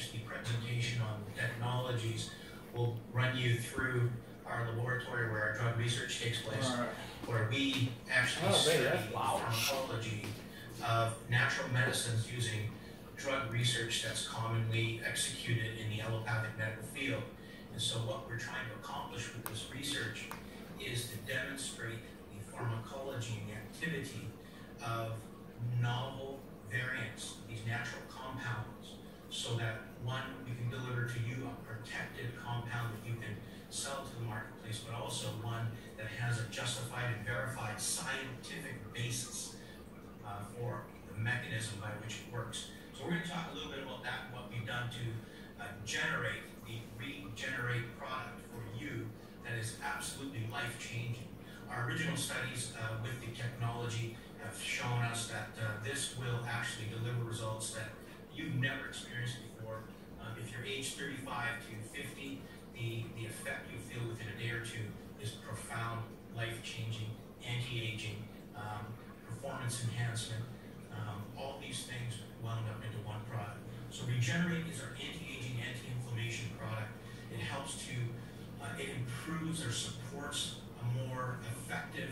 finish the presentation on the technologies, we'll run you through our laboratory where our drug research takes place, where we actually study the pharmacology of natural medicines using drug research that's commonly executed in the allopathic medical field. And so what we're trying to accomplish with this research is to demonstrate the pharmacology and the activity of novel variants, these natural compounds, so that one, we can deliver to you a protected compound that you can sell to the marketplace, but also one that has a justified and verified scientific basis for the mechanism by which it works. So we're going to talk a little bit about that, what we've done to generate the Regenerate product for you that is absolutely life-changing. Our original studies with the technology have shown us that this will actually deliver results that you've never experienced before. If you're age 35 to 50, the effect you feel within a day or two is profound, life-changing, anti-aging, performance enhancement, all these things wound up into one product. So Regenerate is our anti-aging, anti-inflammation product. It helps to, it improves or supports a more effective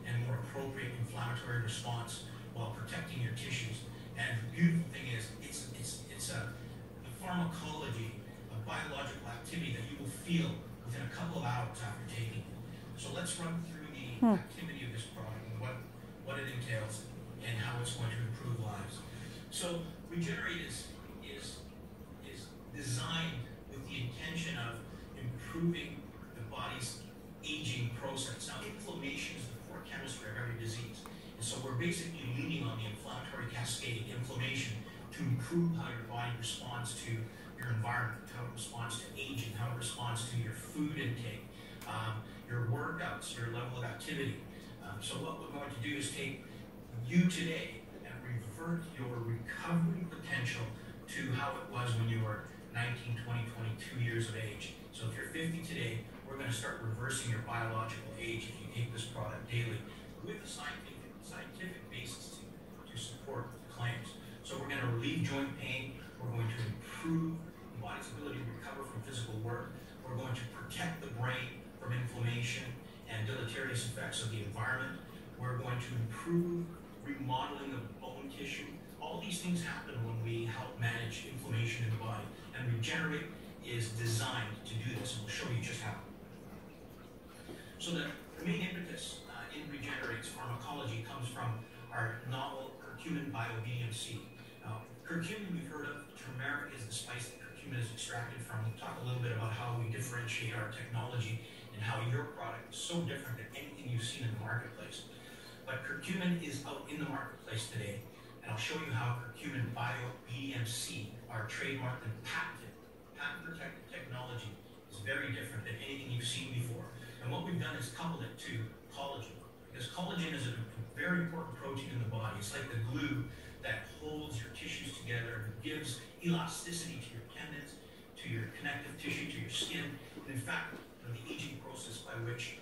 and more appropriate inflammatory response while protecting your tissues. And the beautiful thing is, it's a pharmacology, a biological activity that you will feel within a couple of hours after taking it. So let's run through the activity of this product and what it entails and how it's going to improve lives. So Regenerate is designed with the intention of improving the body's aging process. Now, inflammation is the core chemistry of every disease. And so we're basically leaning on the inflammatory cascade, inflammation, to improve how your body responds to your environment, how it responds to aging, how it responds to your food intake, your workouts, your level of activity. So what we're going to do is take you today and revert your recovery potential to how it was when you were 19, 20, 22 years of age. So if you're 50 today, we're going to start reversing your biological age if you take this product daily with a scientific basis to support the claims. So we're going to relieve joint pain. We're going to improve the body's ability to recover from physical work. We're going to protect the brain from inflammation and deleterious effects of the environment. We're going to improve remodeling of bone tissue. All these things happen when we help manage inflammation in the body. And Regenerate is designed to do this, and we'll show you just how. So the main impetus in Regenerate's pharmacology comes from our novel curcumin bio-BDMC. Curcumin we've heard of. Turmeric is the spice that curcumin is extracted from. We'll talk a little bit about how we differentiate our technology and how your product is so different than anything you've seen in the marketplace. But curcumin is out in the marketplace today, and I'll show you how curcumin bio-BDMC, our trademarked and patent-protected technology, is very different than anything you've seen before. And what we've done is coupled it to collagen, because collagen is a very important protein in the body. It's like the glue that holds your tissues together and gives elasticity to your tendons, to your connective tissue, to your skin. And in fact, the aging process by which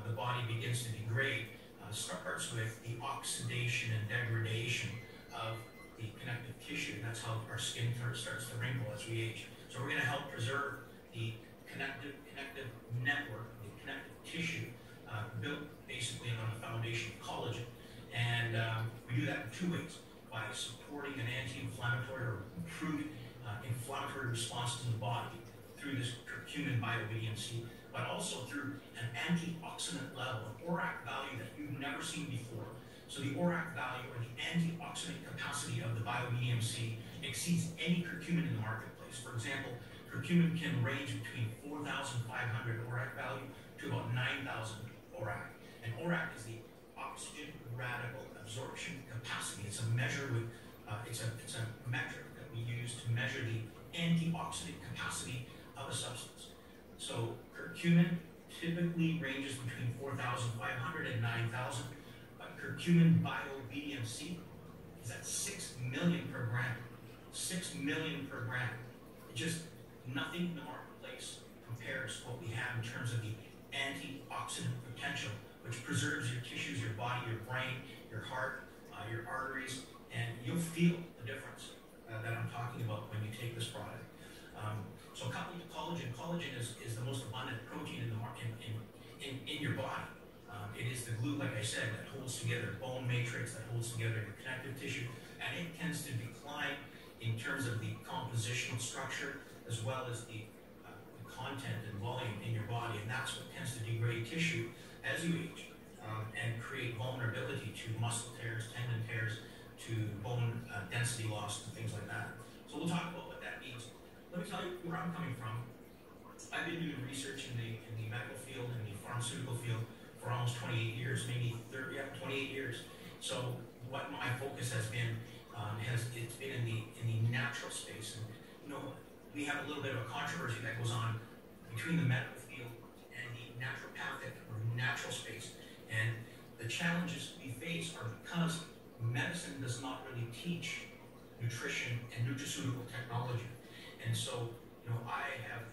the body begins to degrade starts with the oxidation and degradation of the connective tissue. And that's how our skin starts to wrinkle as we age. So we're going to help preserve the connective network, the connective tissue built basically on a foundation of collagen. And we do that in two ways: by supporting an anti-inflammatory or improved inflammatory response to the body through this curcumin bio-BDMC, but also through an antioxidant level, an ORAC value that you've never seen before. So the ORAC value, or the antioxidant capacity of the bio-BDMC, exceeds any curcumin in the marketplace. For example, curcumin can range between 4,500 ORAC value to about 9,000 ORAC. And ORAC is the oxygen radical absorption capacity. It's a measure with, it's a metric that we use to measure the antioxidant capacity of a substance. So curcumin typically ranges between 4,500 and 9,000, but curcumin bio-BDMC is at 6 million per gram. 6 million per gram. It just, nothing in the marketplace compares to what we have in terms of the antioxidant potential, which preserves your tissues, your body, your brain, your heart, your arteries, and you'll feel the difference that I'm talking about when you take this product. So coupled to collagen, collagen is the most abundant protein in your body. It is the glue, like I said, that holds together bone matrix, that holds together your connective tissue, and it tends to decline in terms of the compositional structure as well as the content and volume in your body, and that's what tends to degrade tissue as you age and create vulnerability to muscle tears, tendon tears, to bone density loss, and things like that. So we'll talk about what that means. Let me tell you where I'm coming from. I've been doing research in the medical field and the pharmaceutical field for almost 28 years, maybe 30, yeah, 28 years. So what my focus has been, it's been in the natural space. And you know, we have a little bit of a controversy that goes on between the medical field and the naturopathic or natural space. And the challenges we face are because medicine does not really teach nutrition and nutraceutical technology. And so, you know, I have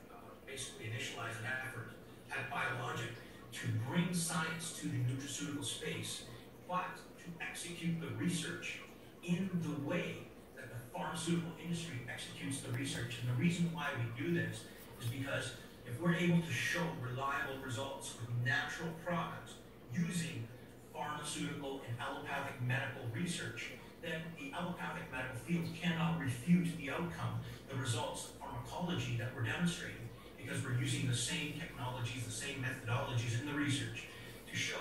basically initialized an effort at Biologic to bring science to the nutraceutical space, but to execute the research in the way that the pharmaceutical industry executes the research. And the reason why we do this is because if we're able to show reliable results with natural products using pharmaceutical and allopathic medical research, then the allopathic medical field cannot refute the outcome, the results of pharmacology that we're demonstrating, because we're using the same technologies, the same methodologies in the research to show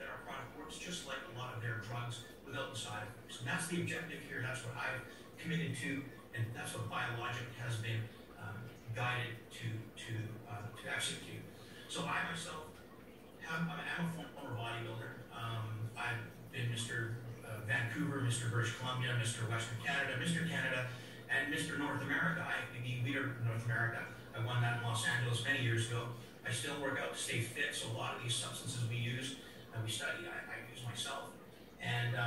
that our product works just like a lot of their drugs without the side effects. And that's the objective here. That's what I've committed to, and that's what Biologic has been guided to execute. So I myself, I'm a former bodybuilder. I've been Mr. Vancouver, Mr. British Columbia, Mr. Western Canada, and Mr. North America. I have the leader of North America. I won that in Los Angeles many years ago. I still work out to stay fit, so a lot of these substances we use, we study, I use myself. And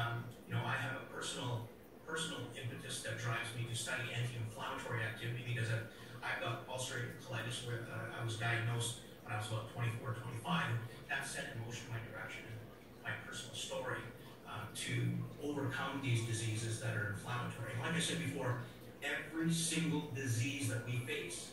you know, I have a personal impetus that drives me to study anti-inflammatory activity because I've got ulcerative colitis where I was diagnosed when I was about 24, 25. And that set in motion my direction and my personal story to overcome these diseases that are inflammatory. Like I said before, every single disease that we face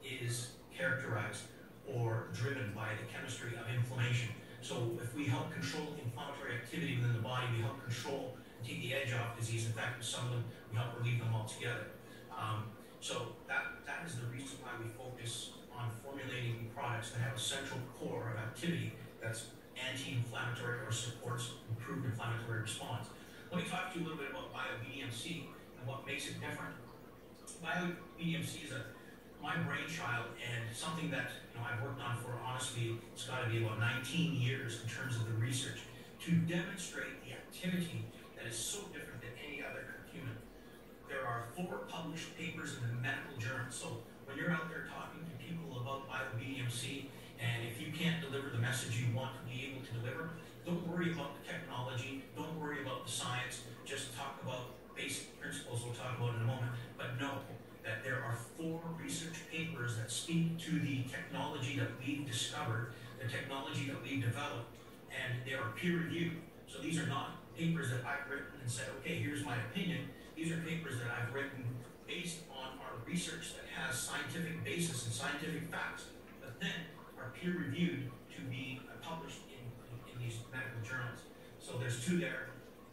is characterized or driven by the chemistry of inflammation. So if we help control inflammatory activity within the body, we help control and take the edge off disease. In fact, with some of them, we help relieve them altogether. So that is the reason why we focus on formulating products that have a central core of activity that's anti-inflammatory or supports improved inflammatory response. Let me talk to you a little bit about BioBDMC and what makes it different. BioBDMC is my brainchild and something that I've worked on for, honestly, it's got to be about 19 years in terms of the research to demonstrate the activity that is so different than any other curcumin. There are 4 published papers in the medical journal. So when you're out there talking to people about BioBDMC, and if you can't deliver the message you want to be able to deliver, don't worry about the technology, don't worry about the science, just talk about basic principles we'll talk about in a moment, but know that there are 4 research papers that speak to the technology that we've discovered, the technology that we've developed, and they are peer-reviewed. So these are not papers that I've written and said, okay, here's my opinion. These are papers that I've written based on our research that has scientific basis and scientific facts, but then are peer-reviewed to be published in these medical journals. So there's 2 there,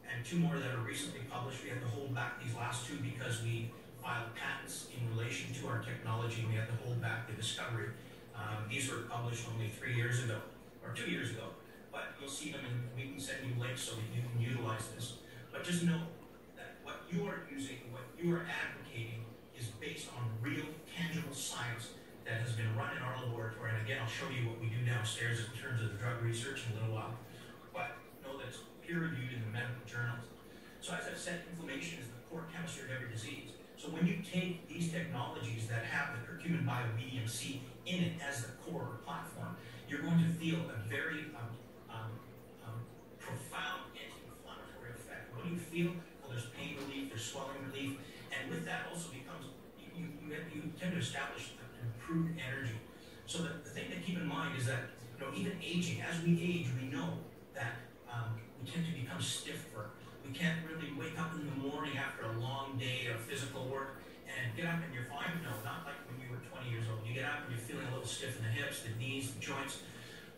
and 2 more that are recently published. We have to hold back these last 2 because we filed patents in relation to our technology, and we have to hold back the discovery. These were published only 3 years ago, or 2 years ago, but you'll see them, and we can send you links so that you can utilize this. But just know that what you are using, what you are advocating, is based on real, tangible science that has been run in our laboratory. And again, I'll show you what we do downstairs in terms of the drug research in a little while. But know that it's peer-reviewed in the medical journals. So as I've said, inflammation is the core chemistry of every disease. So when you take these technologies that have the curcumin BioBDMC in it as the core or platform, you're going to feel a very profound anti-inflammatory effect. What do you feel? Well, there's pain relief, there's swelling relief, and with that also becomes, you tend to establish improved energy. So the thing to keep in mind is that even aging, as we age, we know that we tend to become stiffer. We can't really wake up in the morning after a long day of physical work and get up and you're fine. No, not like when you were 20 get up and you're feeling a little stiff in the hips, the knees, the joints.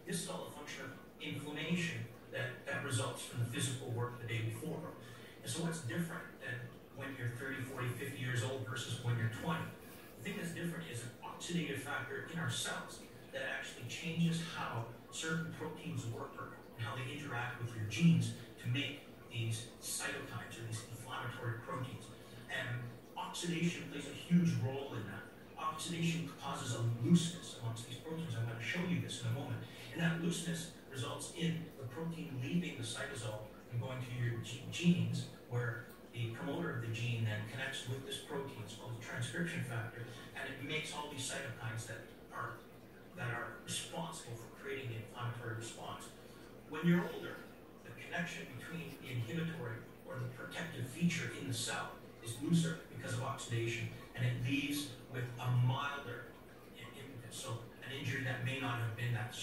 This is all a function of inflammation that results from the physical work the day before. And so what's different than when you're 30, 40, 50 years old versus when you're 20? The thing that's different is an oxidative factor in our cells that actually changes how certain proteins work and how they interact with your genes to make these cytokines or these inflammatory proteins. And oxidation plays a huge role in that. Oxidation causes a looseness amongst these proteins. I'm going to show you this in a moment. And that looseness results in the protein leaving the cytosol and going to your genes, where the promoter of the gene then connects with this protein. It's called the transcription factor, and it makes all these cytokines that are responsible for creating the inflammatory response. When you're older, the connection between the inhibitory or the protective feature in the cell is looser because of oxidation, and it leaves with a milder impetus. So an injury that may not have been that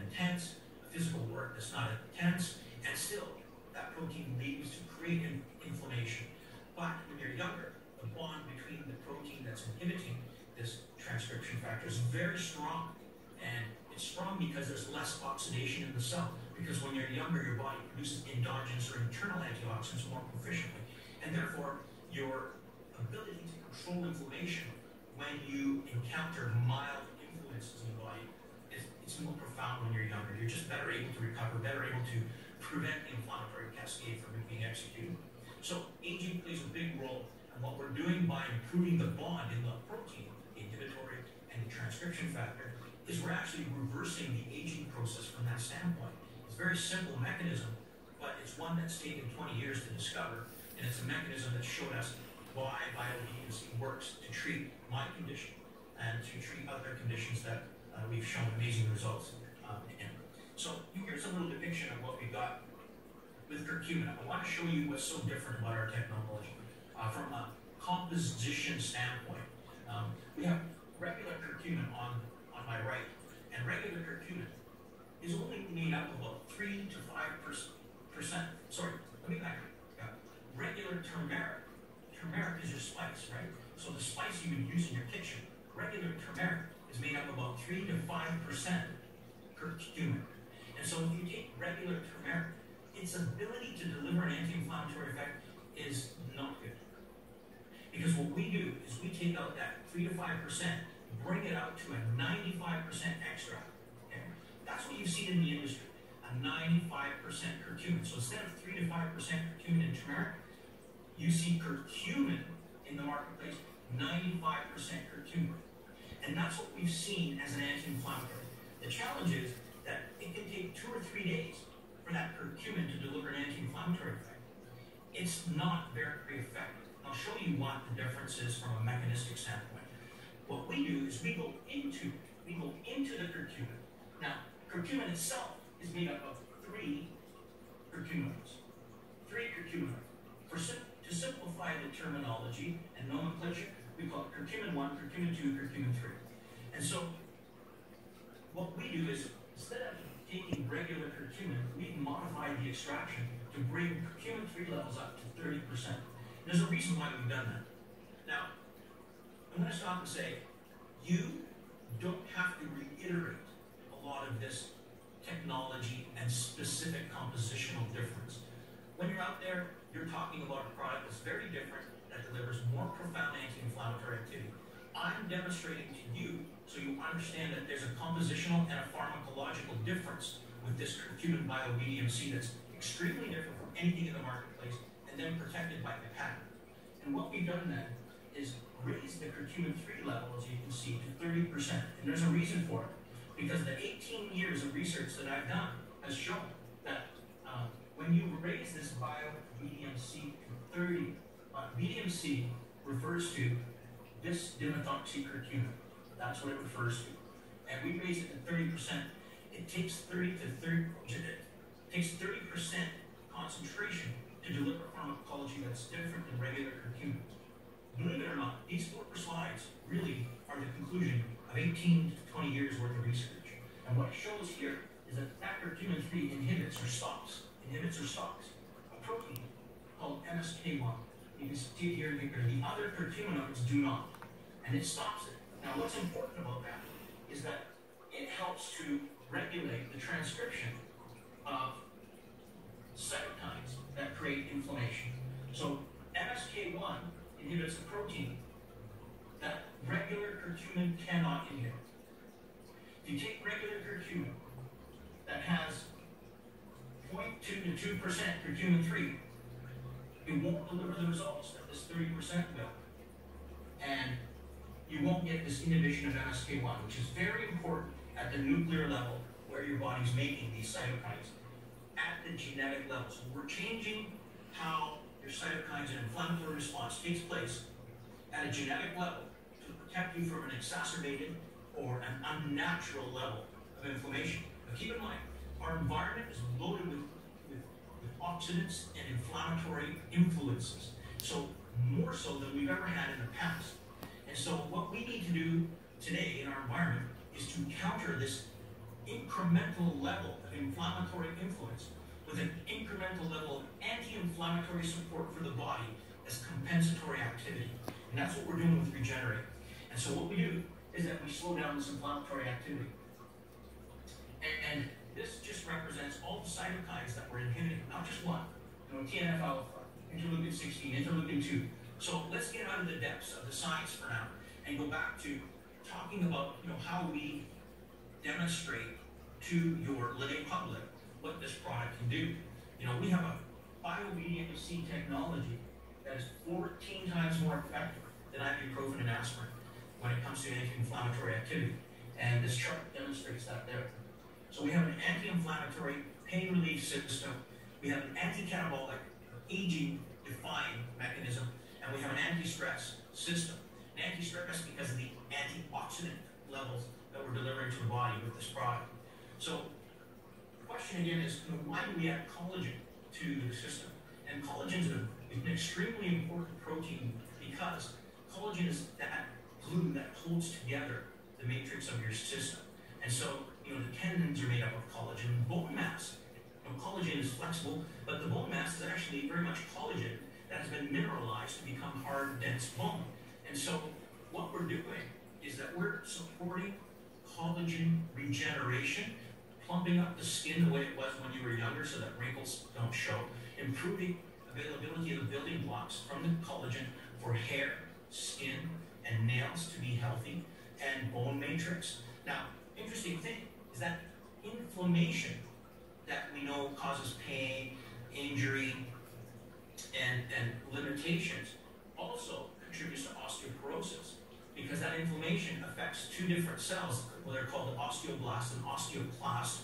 intense, physical work that's not intense, and still that protein leaves to create inflammation. But when you're younger, the bond between the protein that's inhibiting this transcription factor is very strong. And it's strong because there's less oxidation in the cell. Because when you're younger, your body produces endogenous or internal antioxidants more proficiently. And therefore, your ability to control inflammation when you encounter mild influences in the body it's more profound when you're younger. You're just better able to recover, better able to prevent the inflammatory cascade from being executed. So aging plays a big role, and what we're doing by improving the bond in the protein, the inhibitory and the transcription factor, is we're actually reversing the aging process from that standpoint. It's a very simple mechanism, but it's one that's taken 20 years to discover, and it's a mechanism that showed us why BioBDMC works to treat my condition and to treat other conditions that we've shown amazing results in. So here's a little depiction of what we got with curcumin. I want to show you what's so different about our technology. From a composition standpoint, we have regular curcumin on my right, and regular curcumin is only made up of about 3 to 5%. Sorry, let me back up. Regular turmeric. Turmeric is your spice, right? So the spice you would use in your kitchen, regular turmeric, is made up about 3 to 5% curcumin. And so if you take regular turmeric, its ability to deliver an anti-inflammatory effect is not good. Because what we do is we take out that 3 to 5%, bring it out to a 95% extract. Okay? That's what you've seen in the industry, a 95% curcumin. So instead of 3 to 5% curcumin in turmeric, you see curcumin in the marketplace, 95% curcumin. And that's what we've seen as an anti-inflammatory. The challenge is that it can take 2 or 3 days for that curcumin to deliver an anti-inflammatory effect. It's not very effective. I'll show you what the difference is from a mechanistic standpoint. What we do is we go into the curcumin. Now, curcumin itself is made up of 3 curcuminoids. 3 curcuminoids. To simplify the terminology and nomenclature, we call it curcumin 1, curcumin 2, curcumin 3. And so, what we do is, instead of taking regular curcumin, we've modified the extraction to bring curcumin 3 levels up to 30%. There's a reason why we've done that. Now, I'm going to stop and say, you don't have to reiterate a lot of this technology and specific compositional difference. When you're out there, you're talking about a product that's very different, that delivers more profound anti-inflammatory activity. I'm demonstrating to you so you understand that there's a compositional and a pharmacological difference with this curcumin BioBDMC that's extremely different from anything in the marketplace, and then protected by the patent. And what we've done then is raise the curcumin 3 level, as you can see, to 30%. And there's a reason for it, because the 18 years of research that I've done has shown that when you raise this BioBDMC to 30, BDMC refers to this dimethoxycurcumin. That's what it refers to. And we raise it to 30%. It takes 30% concentration to deliver pharmacology that's different than regular curcumin. Believe it or not, these 4 slides really are the conclusion of 18 to 20 years worth of research. And what it shows here is that curcumin 3 inhibits or stops a protein called MSK1. You can see it here in the other curcuminoids do not. And it stops it. Now, what's important about that is that it helps to regulate the transcription of cytokines that create inflammation. So MSK1 inhibits a protein that regular curcumin cannot inhibit. If you take regular curcumin that has 0.2 to 2% curcumin-3, it won't deliver the results that this 30% will. And you won't get this inhibition of MSK1, which is very important at the nuclear level where your body's making these cytokines, at the genetic level. So we're changing how your cytokines and inflammatory response takes place at a genetic level to protect you from an exacerbated or an unnatural level of inflammation. But keep in mind, our environment is loaded with oxidants and inflammatory influences. So more so than we've ever had in the past. And so what we need to do today in our environment is to counter this incremental level of inflammatory influence with an incremental level of anti-inflammatory support for the body as compensatory activity. And that's what we're doing with Regenerate. And so what we do is that we slow down this inflammatory activity. And this just represents all the cytokines that we're inhibiting, not just one. TNF-alpha, interleukin-16, interleukin-2. So let's get out of the depths of the science for now and go back to talking about how we demonstrate to your lay public what this product can do. We have a bioobedient C technology that is 14 times more effective than ibuprofen and aspirin when it comes to anti-inflammatory activity. And this chart demonstrates that there. So we have an anti-inflammatory pain relief system, we have an anti-catabolic aging-defying mechanism, and we have an anti-stress system. An anti-stress because of the antioxidant levels that we're delivering to the body with this product. So the question again is, why do we add collagen to the system? And collagen is an extremely important protein because collagen is that glue that holds together the matrix of your system. And so, the tendons are made up of collagen. Bone mass, collagen is flexible, but the bone mass is actually very much collagen that has been mineralized to become hard, dense bone. And so what we're doing is that we're supporting collagen regeneration, plumping up the skin the way it was when you were younger so that wrinkles don't show, improving availability of the building blocks from the collagen for hair, skin, and nails to be healthy, and bone matrix. Now, interesting thing is that inflammation that we know causes pain, injury, and limitations also contributes to osteoporosis because that inflammation affects two different cells, what they're called the osteoblasts and osteoclasts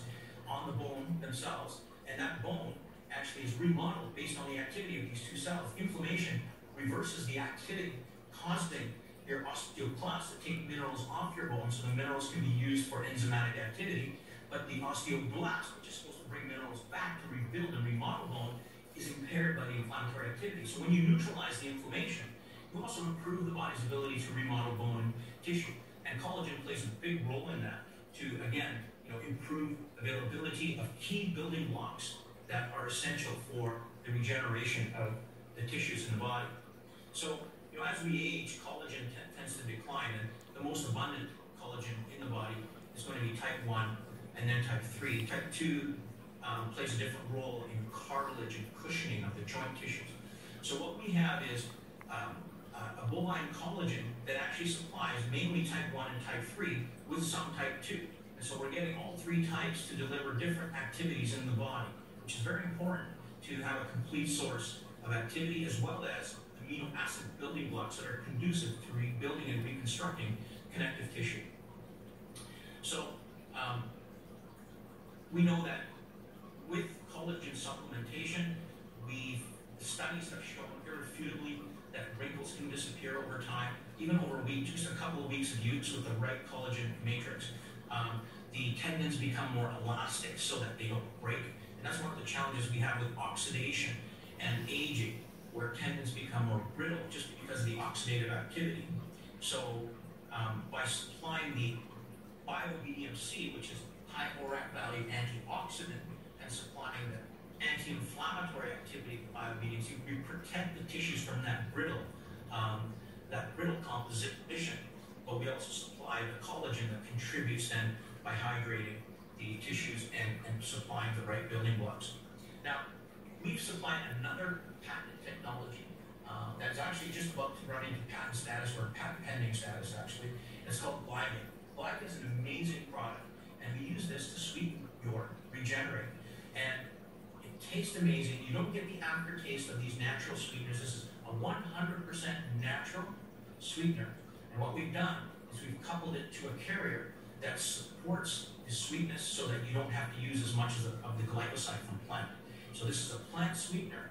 on the bone themselves. And that bone actually is remodeled based on the activity of these two cells. Inflammation reverses the activity, causing your osteoclasts to take minerals off your bone so the minerals can be used for enzymatic activity. But the osteoblast, which is supposed to bring minerals back to rebuild and remodel bone, is impaired by the inflammatory activity. So when you neutralize the inflammation, you also improve the body's ability to remodel bone and tissue. And collagen plays a big role in that to, again, improve availability of key building blocks that are essential for the regeneration of the tissues in the body. So, as we age, collagen tends to decline, and the most abundant collagen in the body is going to be type 1 and then type 3. Type 2 plays a different role in cartilage and cushioning of the joint tissues. So what we have is a bovine collagen that actually supplies mainly type 1 and type 3 with some type 2. And so we're getting all three types to deliver different activities in the body, which is very important to have a complete source of activity as well as amino acid building blocks that are conducive to rebuilding and reconstructing connective tissue. So we know that with collagen supplementation, studies have shown irrefutably that wrinkles can disappear over time, even over a week, just a couple of weeks of use with the right collagen matrix. The tendons become more elastic so that they don't break. And that's one of the challenges we have with oxidation and aging, where tendons become more brittle just because of the oxidative activity. So by supplying the bioobedient C, which is high ORAC value antioxidant, and supplying the anti-inflammatory activity of bioobedient C, we protect the tissues from that brittle composition, but we we also supply the collagen that contributes then by hydrating the tissues and supplying the right building blocks. Now, we've supplied another patent technology that's actually just about to run into patent status, or patent pending status actually. It's called Glygan. Glygan is an amazing product, and we use this to sweeten your Regenerate. And it tastes amazing. You don't get the aftertaste of these natural sweeteners. This is a 100% natural sweetener. And what we've done is we've coupled it to a carrier that supports the sweetness so that you don't have to use as much of the glycoside from plant. So this is a plant sweetener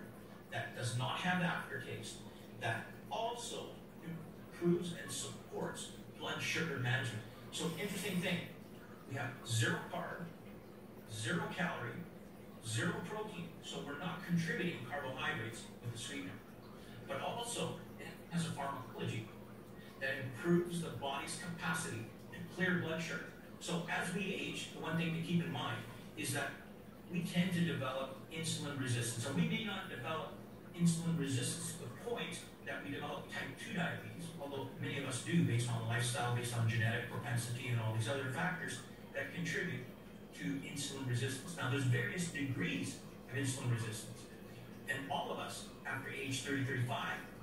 that does not have aftertaste, that also improves and supports blood sugar management. So interesting thing, we have 0 carb, 0 calorie, 0 protein, so we're not contributing carbohydrates with the sweetener. But also, it has a pharmacology that improves the body's capacity to clear blood sugar. So as we age, the one thing to keep in mind is that we tend to develop insulin resistance. And we may not develop insulin resistance to the point that we develop type 2 diabetes, although many of us do based on lifestyle, based on genetic propensity and all these other factors that contribute to insulin resistance. Now, there's various degrees of insulin resistance. And all of us, after age 30, 35,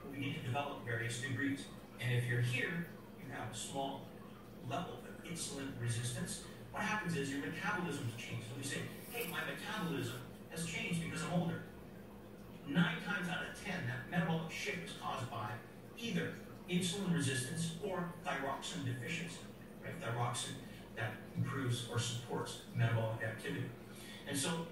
will begin to develop various degrees. And if you're here, you have a small level of insulin resistance. What happens is your metabolism has changed. So we say, hey, my metabolism has changed because I'm older. 9 times out of 10, that metabolic shift is caused by either insulin resistance or thyroxine deficiency, right? Thyroxine that improves or supports metabolic activity. And so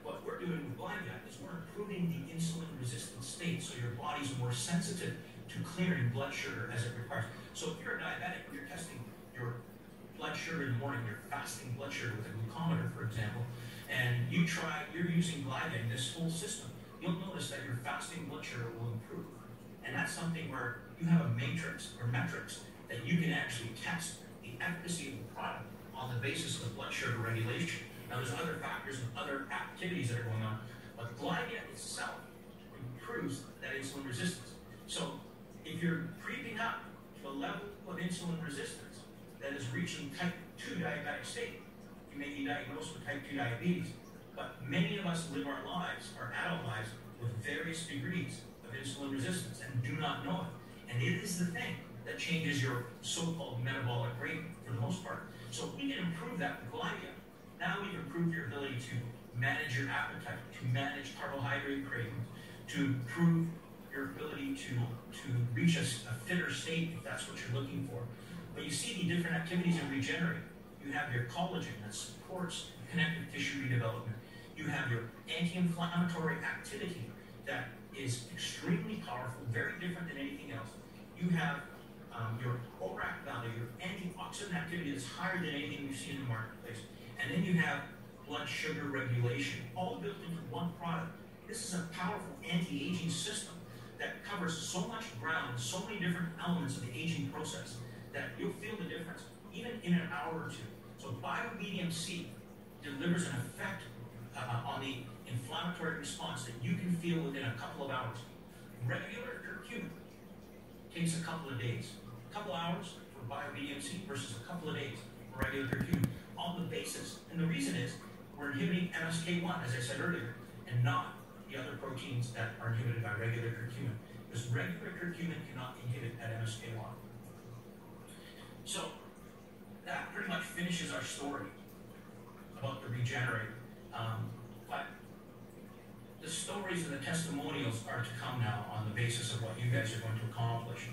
what we're doing with Glygan is we're improving the insulin resistant state so your body's more sensitive to clearing blood sugar as it requires. So if you're a diabetic, you're testing your blood sugar in the morning, you're fasting blood sugar with a glucometer, for example, and you're using Glygan, this whole system, you'll notice that your fasting blood sugar will improve. And that's something where you have a matrix or metrics that you can actually test the efficacy of the product on the basis of the blood sugar regulation. Now there's other factors and other activities that are going on, but Glygan itself improves that insulin resistance. So if you're creeping up to a level of insulin resistance that is reaching type 2 diabetic state, you may be diagnosed with type 2 diabetes. But many of us live our lives, our adult lives, with various degrees of insulin resistance and do not know it. And it is the thing that changes your so-called metabolic rate for the most part. So we can improve that with Glygan. Now we've improved your ability to manage your appetite, to manage carbohydrate cravings, to improve your ability to reach a fitter state if that's what you're looking for. But you see the different activities in Regenerate. You have your collagen that supports connective tissue redevelopment. You have your anti-inflammatory activity that is extremely powerful, very different than anything else. You have your ORAC value, your antioxidant activity that's higher than anything we've seen in the marketplace. And then you have blood sugar regulation, all built into one product. This is a powerful anti-aging system that covers so much ground, so many different elements of the aging process that you'll feel the difference even in an hour or two. So BioBDMC delivers an effect on the inflammatory response that you can feel within a couple of hours. Regular curcumin takes a couple of days. A couple hours for BioBDMC versus a couple of days for regular curcumin on the basis. And the reason is we're inhibiting MSK1, as I said earlier, and not the other proteins that are inhibited by regular curcumin. Because regular curcumin cannot inhibit at MSK1. So that pretty much finishes our story about the Regenerate. But the stories and the testimonials are to come now on the basis of what you guys are going to accomplish.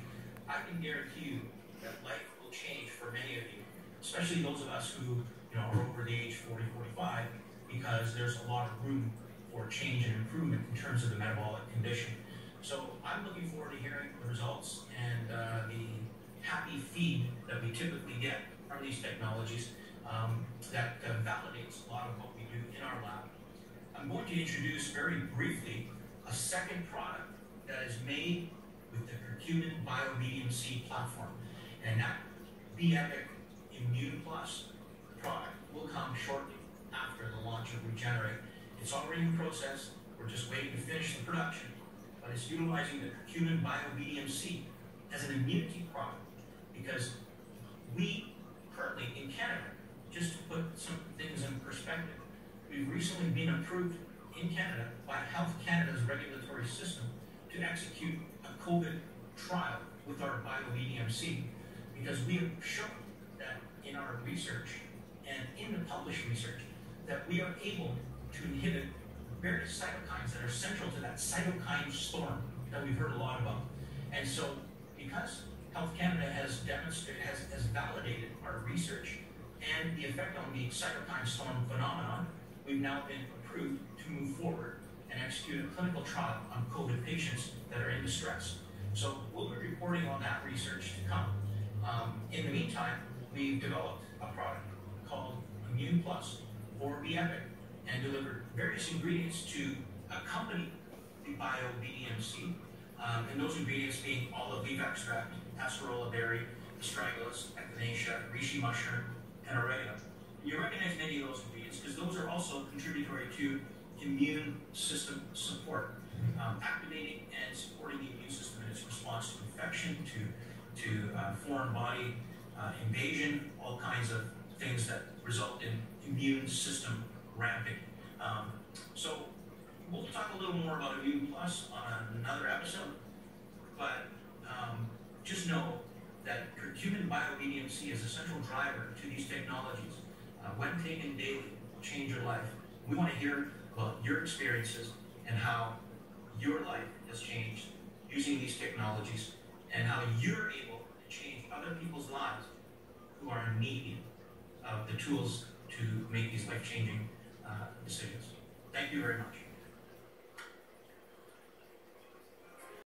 I can guarantee you that life will change for many of you, especially those of us who are over the age 40, 45, because there's a lot of room for change and improvement in terms of the metabolic condition. So I'm looking forward to hearing the results and the happy feed that we typically get from these technologies that validates a lot of what we do in our lab. I'm going to introduce very briefly a second product that is made with the Curcumin BioBDMC platform. And that B-Epic Immune Plus product will come shortly after the launch of Regenerate. It's already in process. We're just waiting to finish the production. But it's utilizing the Curcumin BioBDMC as an immunity product because in Canada by Health Canada's regulatory system to execute a COVID trial with our BioVDMC, because we have shown that in our research and in the published research that we are able to inhibit various cytokines that are central to that cytokine storm that we've heard a lot about. And so, because Health Canada has validated our research and the effect on the cytokine storm phenomenon, we've now been approved to move forward and execute a clinical trial on COVID patients that are in distress. So we'll be reporting on that research to come. In the meantime, we've developed a product called Immune Plus for BEPIC and delivered various ingredients to accompany the BioVDMC, and those ingredients being olive leaf extract, acerola berry, astragalus, echinacea, reishi mushroom, and oregano. You recognize many of those ingredients because those are also contributory to immune system support, activating and supporting the immune system in its response to infection, to foreign body invasion, all kinds of things that result in immune system ramping. So we'll talk a little more about Immune Plus on another episode, but just know that curcumin BioVDMC is a central driver to these technologies. When taken daily, will change your life. We want to hear about your experiences and how your life has changed using these technologies and how you're able to change other people's lives who are in need of the tools to make these life-changing decisions. Thank you very much.